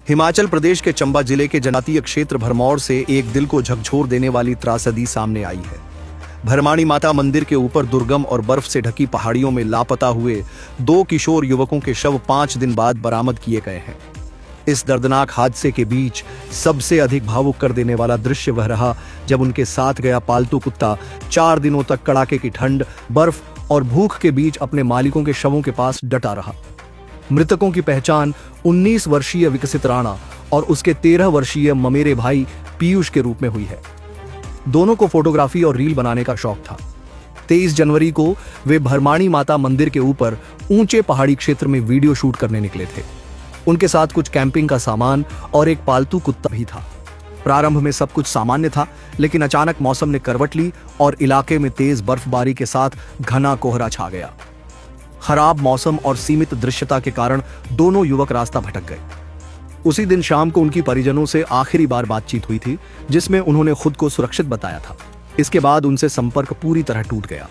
हिमाचल प्रदेश के चंबा जिले के जनजातीय क्षेत्र भरमौर से एक दिल को झकझोर देने वाली त्रासदी सामने आई है। भरमाणी माता मंदिर के ऊपर दुर्गम और बर्फ से ढकी पहाड़ियों में लापता हुए 2 किशोर युवकों के शव 5 दिन बाद बरामद किए गए हैं। इस दर्दनाक हादसे के बीच सबसे अधिक भावुक कर देने वाला दृश्य वह रहा जब उनके साथ गया पालतू कुत्ता 4 दिनों तक कड़ाके की ठंड, बर्फ और भूख के बीच अपने मालिकों के शवों के पास डटा रहा। मृतकों की पहचान 19 वर्षीय विकसित राणा और उसके 13 वर्षीय ममेरे भाई पीयूष के रूप में हुई है। दोनों को फोटोग्राफी और रील बनाने का शौक था। 23 जनवरी को वे भरमाणी माता मंदिर के ऊपर ऊंचे पहाड़ी क्षेत्र में वीडियो शूट करने निकले थे। उनके साथ कुछ कैंपिंग का सामान और एक पालतू कुत्ता भी था। प्रारंभ में सब कुछ सामान्य था, लेकिन अचानक मौसम ने करवट ली और इलाके में तेज बर्फबारी के साथ घना कोहरा छा गया। खराब मौसम और सीमित दृश्यता के कारण दोनों युवक रास्ता भटक गए। उसी दिन शाम को उनकी परिजनों से आखिरी बार बातचीत हुई थी, जिसमें उन्होंने खुद को सुरक्षित बताया था। इसके बाद उनसे संपर्क पूरी तरह टूट गया।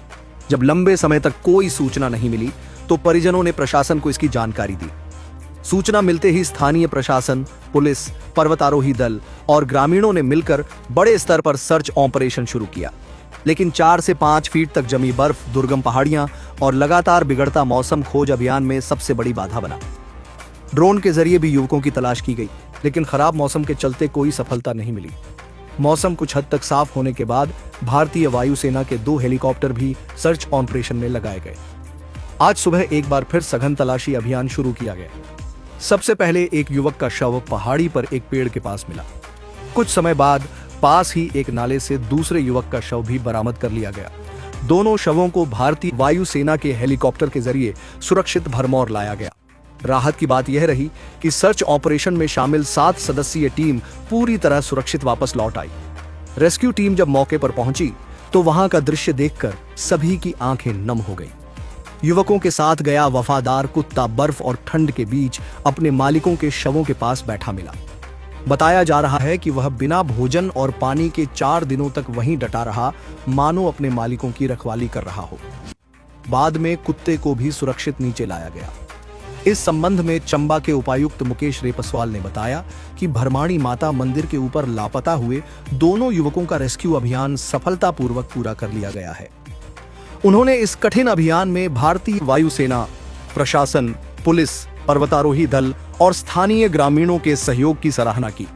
जब लंबे समय तक कोई सूचना नहीं मिली तो परिजनों ने प्रशासन को इसकी जानकारी दी। सूचना मिलते ही स्थानीय प्रशासन, पुलिस, पर्वतारोही दल और ग्रामीणों ने मिलकर बड़े स्तर पर सर्च ऑपरेशन शुरू किया, लेकिन 4 से 5 फीट तक जमी बर्फ, दुर्गम पहाड़ियां और लगातार बिगड़ता मौसम खोज अभियान में सबसे बड़ी बाधा बना। ड्रोन के जरिए भी युवकों की तलाश की गई, लेकिन खराब मौसम के चलते कोई सफलता नहीं मिली। मौसम कुछ हद तक साफ होने के बाद भारतीय वायुसेना के 2 हेलीकॉप्टर भी सर्च ऑपरेशन में लगाए गए। आज सुबह एक बार फिर सघन तलाशी अभियान शुरू किया गया। सबसे पहले एक युवक का शव पहाड़ी पर एक पेड़ के पास मिला। कुछ समय बाद पास ही एक नाले से दूसरे युवक का शव भी बरामद कर लिया गया। दोनों शवों को भारतीय वायुसेना के हेलीकॉप्टर के जरिए सुरक्षित भरमौर लाया गया। राहत की बात यह रही कि सर्च ऑपरेशन में शामिल 7 सदस्यीय टीम पूरी तरह सुरक्षित वापस लौट आई। रेस्क्यू टीम जब मौके पर पहुंची तो वहां का दृश्य देखकर सभी की आंखें नम हो गईं। युवकों के साथ गया वफादार कुत्ता बर्फ और ठंड के बीच अपने मालिकों के शवों के पास बैठा मिला। बताया जा रहा है कि वह बिना भोजन और पानी के 4 दिनों तक वहीं डटा रहा, मानो अपने मालिकों की रखवाली कर रहा हो। बाद में कुत्ते को भी सुरक्षित नीचे लाया गया। इस संबंध में चंबा के उपायुक्त मुकेश रेपस्वाल ने बताया कि भरमाणी माता मंदिर के ऊपर लापता हुए दोनों युवकों का रेस्क्यू अभियान सफलतापूर्वक पूरा कर लिया गया है। उन्होंने इस कठिन अभियान में भारतीय वायुसेना, प्रशासन, पुलिस, पर्वतारोही दल और स्थानीय ग्रामीणों के सहयोग की सराहना की।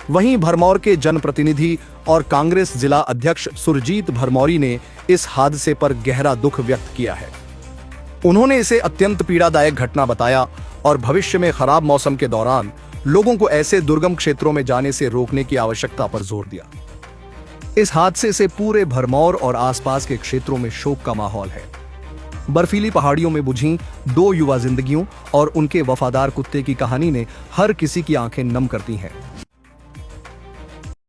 वहीं भरमौर के जनप्रतिनिधि और कांग्रेस जिला अध्यक्ष सुरजीत भरमौरी ने इस हादसे पर गहरा दुख व्यक्त किया है। उन्होंने इसे अत्यंत पीड़ादायक घटना बताया और भविष्य में खराब मौसम के दौरान लोगों को ऐसे दुर्गम क्षेत्रों में जाने से रोकने की आवश्यकता पर जोर दिया। इस हादसे से पूरे भरमौर और आसपास के क्षेत्रों में शोक का माहौल है। बर्फीली पहाड़ियों में बुझी 2 युवा जिंदगियों और उनके वफादार कुत्ते की कहानी ने हर किसी की आंखें नम करती हैं।